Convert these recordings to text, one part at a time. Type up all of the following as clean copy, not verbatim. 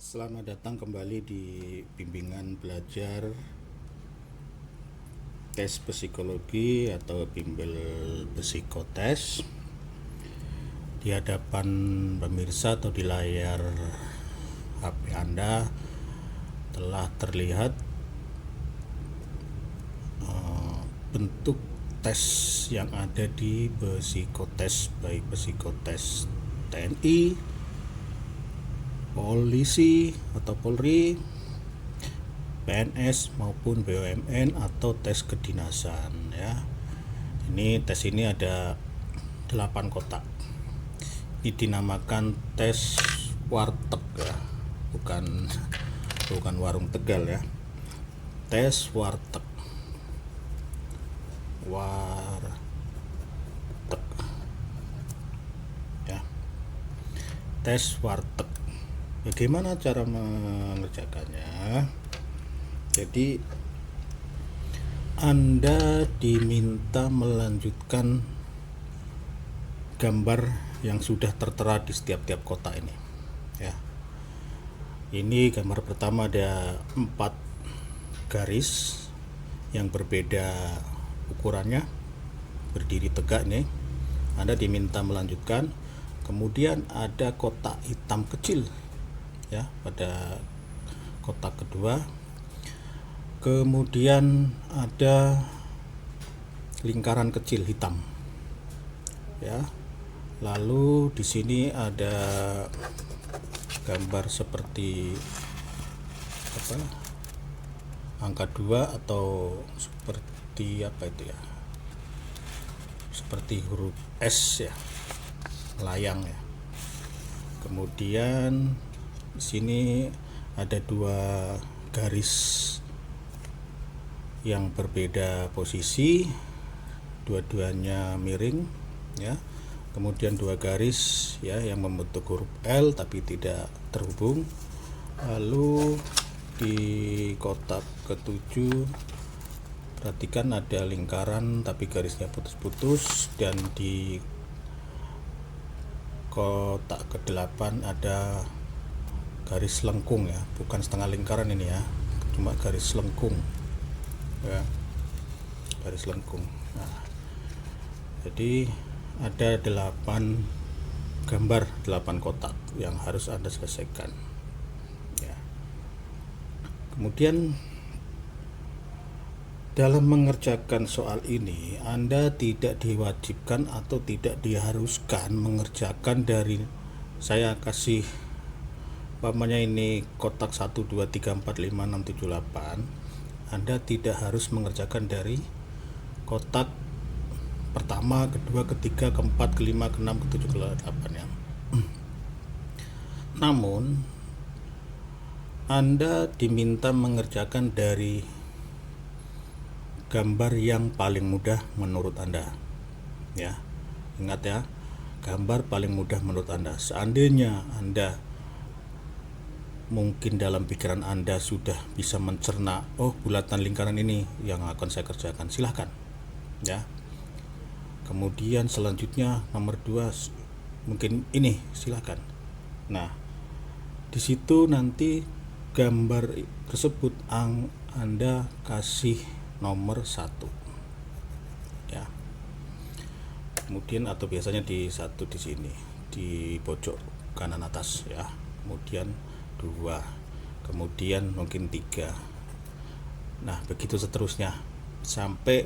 Selamat datang kembali di bimbingan belajar tes psikologi atau bimbel psikotes. Di hadapan pemirsa atau di layar HP Anda telah terlihat bentuk tes yang ada di psikotes, baik psikotes TNI, polisi atau Polri, PNS maupun BUMN atau tes kedinasan ya. Tes ini ada 8 kotak. Ini dinamakan tes warteg ya. Bukan warung Tegal ya. Tes warteg. Ya. Tes warteg. Bagaimana cara mengerjakannya? Jadi Anda diminta melanjutkan gambar yang sudah tertera di setiap kotak ini ya. Ini gambar pertama ada 4 garis yang berbeda ukurannya, berdiri tegak nih. Anda diminta melanjutkan. Kemudian ada kotak hitam kecil ya pada kotak kedua. Kemudian ada lingkaran kecil hitam ya. Lalu di sini ada gambar seperti angka 2 atau seperti seperti huruf S ya, layang ya. Kemudian di sini ada 2 garis yang berbeda posisi, dua-duanya miring ya. Kemudian 2 garis ya yang membentuk huruf L tapi tidak terhubung. Lalu di kotak ke-7 perhatikan ada lingkaran tapi garisnya putus-putus, dan di kotak ke-8 ada garis lengkung ya, bukan setengah lingkaran ini ya, cuma garis lengkung ya, garis lengkung. Nah, jadi ada 8 gambar, 8 kotak yang harus Anda selesaikan ya. Kemudian dalam mengerjakan soal ini Anda tidak diwajibkan atau tidak diharuskan mengerjakan dari, saya kasih umpamanya ini kotak 1, 2, 3, 4, 5, 6, 7, 8. Anda tidak harus mengerjakan dari kotak pertama, kedua, ketiga, keempat, kelima, keenam, ketujuh, ke-8 ya. Namun Anda diminta mengerjakan dari gambar yang paling mudah menurut Anda ya. Ingat ya, gambar paling mudah menurut Anda. Seandainya Anda mungkin dalam pikiran Anda sudah bisa mencerna, oh bulatan lingkaran ini yang akan saya kerjakan, silahkan ya. Kemudian selanjutnya nomor 2 mungkin ini, silahkan. Nah, di situ nanti gambar tersebut Anda kasih nomor 1 ya. Kemudian atau biasanya di 1 di sini di pojok kanan atas ya. Kemudian 2, kemudian mungkin 3. Nah, begitu seterusnya sampai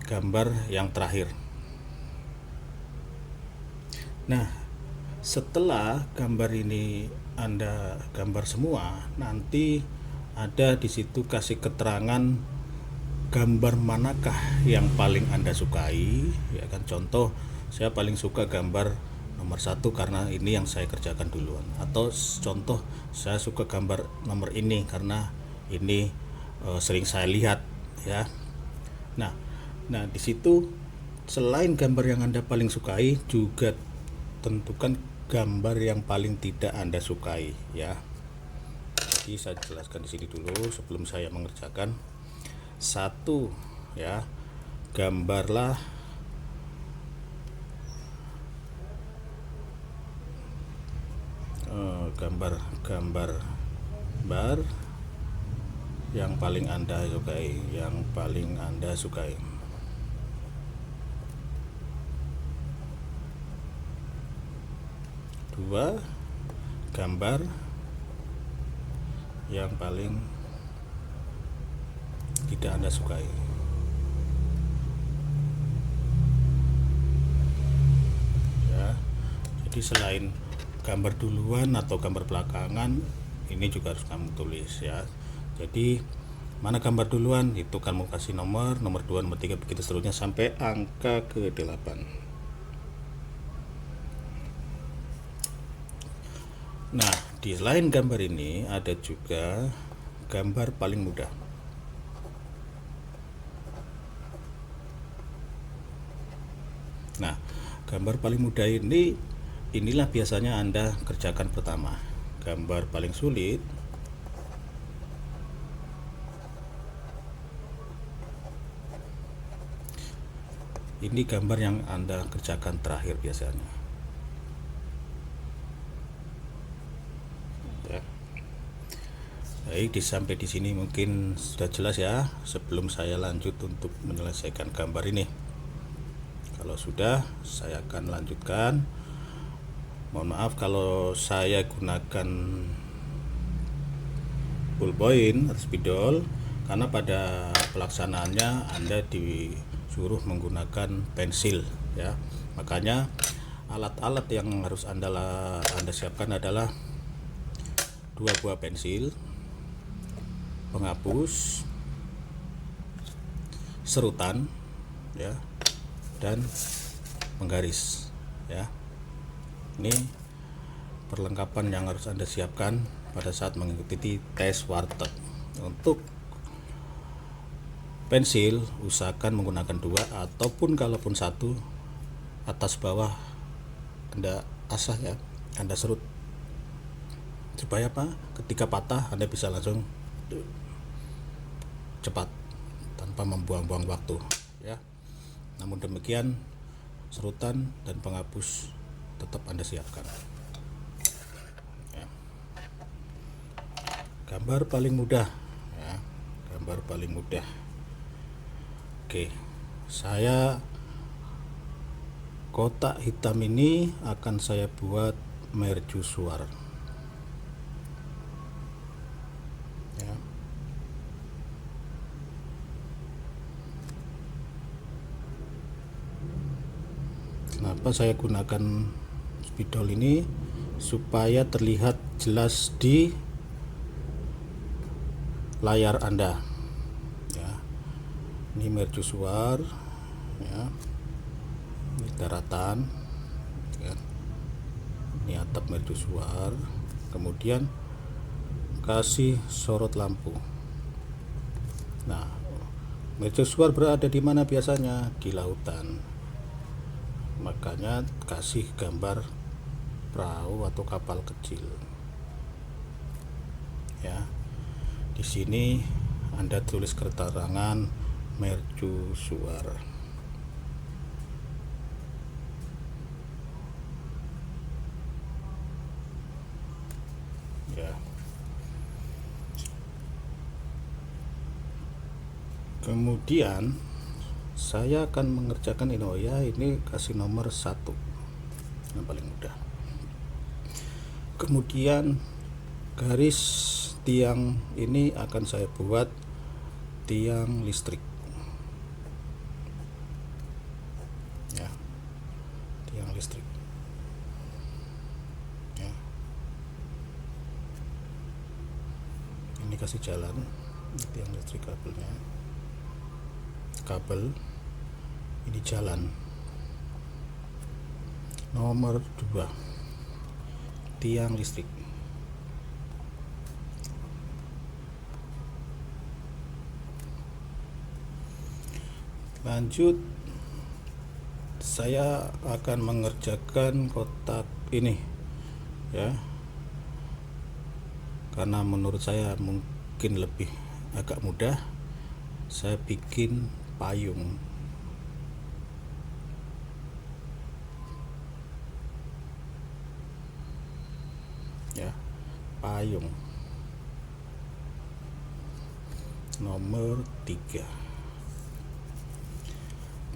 gambar yang terakhir. Nah, setelah gambar ini Anda gambar semua, nanti ada di situ kasih keterangan gambar manakah yang paling Anda sukai ya kan. Contoh, saya paling suka gambar nomor 1 karena ini yang saya kerjakan duluan, atau contoh, saya suka gambar nomor ini karena ini sering saya lihat ya. Nah, di situ selain gambar yang Anda paling sukai, juga tentukan gambar yang paling tidak Anda sukai ya. Jadi saya jelaskan di sini dulu sebelum saya mengerjakan. 1 ya, gambarlah gambar bar yang paling Anda sukai. Dua, gambar yang paling tidak Anda sukai. Ya, jadi selain gambar duluan atau gambar belakangan, ini juga harus kamu tulis ya. Jadi mana gambar duluan itu kamu kasih nomor 2, nomor 3, begitu seterusnya sampai angka ke-8. Nah, di selain gambar ini ada juga gambar paling mudah. Nah, gambar paling mudah inilah biasanya Anda kerjakan pertama. Gambar paling sulit ini gambar yang Anda kerjakan terakhir biasanya. Ya. Baik, sampai di sini mungkin sudah jelas ya. Sebelum saya lanjut untuk menyelesaikan gambar ini, kalau sudah, saya akan lanjutkan. Mohon maaf kalau saya gunakan ballpoint atau spidol, karena pada pelaksanaannya Anda disuruh menggunakan pensil ya. Makanya alat-alat yang harus Anda siapkan adalah 2 buah pensil, penghapus, serutan ya, dan penggaris ya. Ini perlengkapan yang harus Anda siapkan pada saat mengikuti tes warteg. Untuk pensil usahakan menggunakan 2, ataupun kalaupun 1, atas bawah Anda asah ya, Anda serut supaya ketika patah Anda bisa langsung cepat tanpa membuang-buang waktu ya. Namun demikian, serutan dan penghapus tetap Anda siapkan ya. Gambar paling mudah ya, gambar paling mudah. Oke, saya kotak hitam ini akan saya buat mercusuar ya. Kenapa saya gunakan spidol ini? Supaya terlihat jelas di layar Anda ya. Ini mercusuar ya, ini daratan ya. Ini atap mercusuar, kemudian kasih sorot lampu. Nah, mercusuar berada di mana biasanya? Di lautan. Makanya kasih gambar perahu atau kapal kecil ya. Di sini Anda tulis keterangan mercusuar ya. Kemudian saya akan mengerjakan ini. Ini kasih nomor 1 yang paling mudah. Kemudian garis tiang ini akan saya buat tiang listrik ya, tiang listrik ya. Ini kasih jalan tiang listrik, kabel ini jalan. Nomor 2, tiang listrik. Lanjut, saya akan mengerjakan kotak ini ya, karena menurut saya mungkin lebih agak mudah. Saya bikin payung ya, payung nomor 3.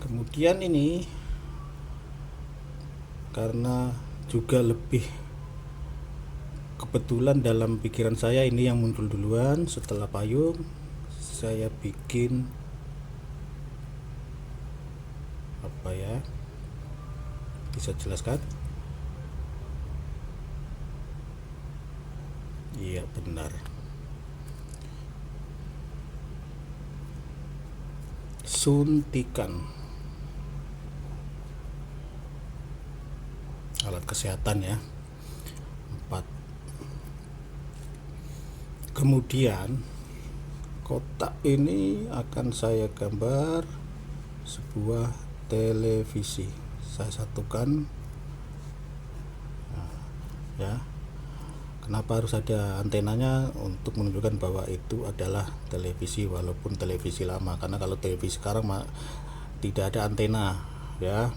Kemudian ini karena juga lebih kebetulan dalam pikiran saya ini yang muncul duluan setelah payung, saya bikin apa ya, bisa jelaskan? Iya benar, suntikan alat kesehatan ya, 4. Kemudian kotak ini akan saya gambar sebuah televisi, saya satukan. Nah, ya, kenapa harus ada antenanya? Untuk menunjukkan bahwa itu adalah televisi, walaupun televisi lama, karena kalau televisi sekarang tidak ada antena ya.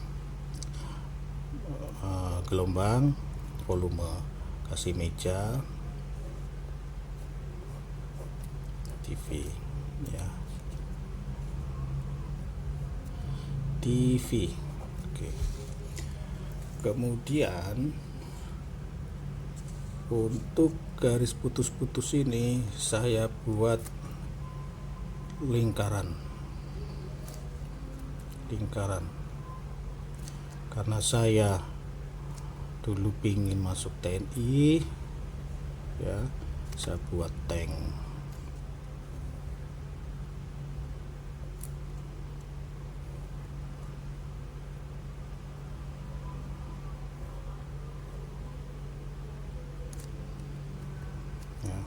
Gelombang, volume, kasih meja TV ya, TV. Oke. Kemudian untuk garis putus-putus ini saya buat lingkaran karena saya dulu pingin masuk TNI ya, saya buat tank ya.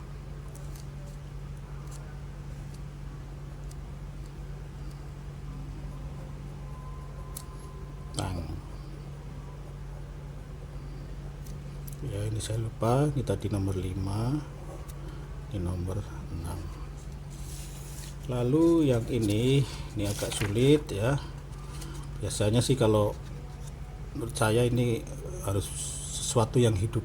Ya, ini saya lupa, ini tadi nomor 5, ini nomor 6. Lalu yang ini agak sulit ya. Biasanya sih kalau menurut saya ini harus sesuatu yang hidup.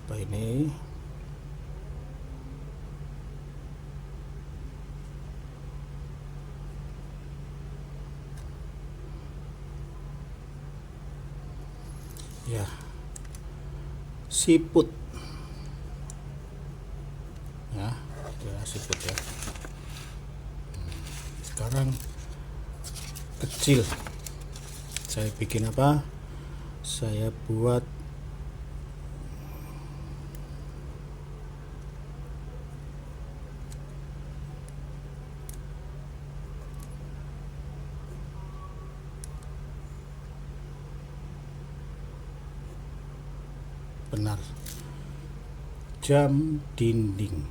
Apa ini? Ya, siput ya, siput ya. Sekarang kecil, saya bikin apa? Saya buat benar, jam dinding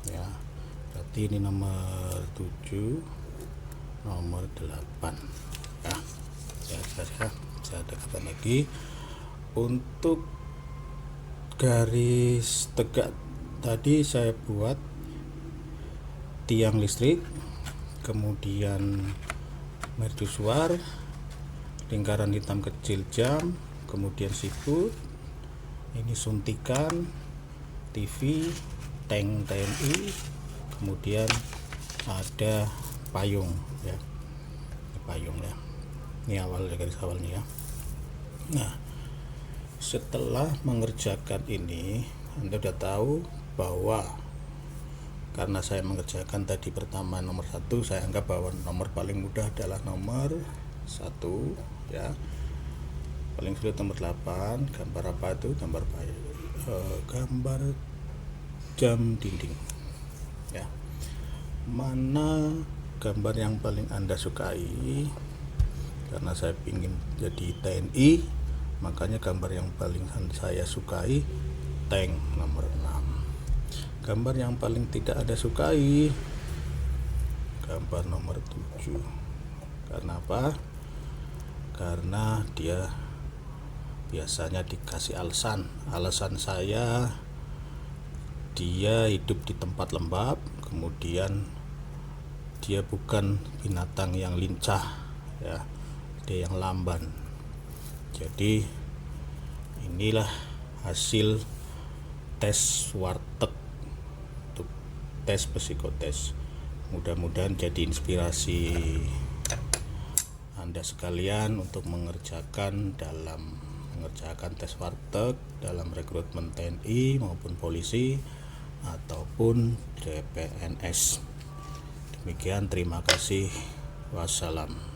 ya. Berarti ini nomor 7, nomor 8 ya. Saya dekatkan lagi. Untuk garis tegak tadi saya buat tiang listrik, kemudian mercusuar, lingkaran hitam kecil jam, kemudian siput, ini suntikan, TV, tank TNI, kemudian ada payung ya. Ini payung ya. Ini awal, garis awalnya ya. Nah, setelah mengerjakan ini, Anda sudah tahu bahwa karena saya mengerjakan tadi pertama nomor 1, saya anggap bahwa nomor paling mudah adalah nomor 1 ya. Paling sulit nomor 8. Gambar apa itu? Gambar gambar jam dinding ya. Mana gambar yang paling Anda sukai? Karena saya ingin jadi TNI, makanya gambar yang paling saya sukai tank nomor 6. Gambar yang paling tidak ada sukai, gambar nomor 7. Karena apa? Karena dia biasanya dikasih alasan saya dia hidup di tempat lembab, kemudian dia bukan binatang yang lincah ya, dia yang lamban. Jadi inilah hasil tes warteg untuk tes psikotes. Mudah-mudahan jadi inspirasi Anda sekalian untuk mengerjakan tes warteg dalam rekrutmen TNI maupun polisi ataupun CPNS. Demikian, terima kasih. Wassalam.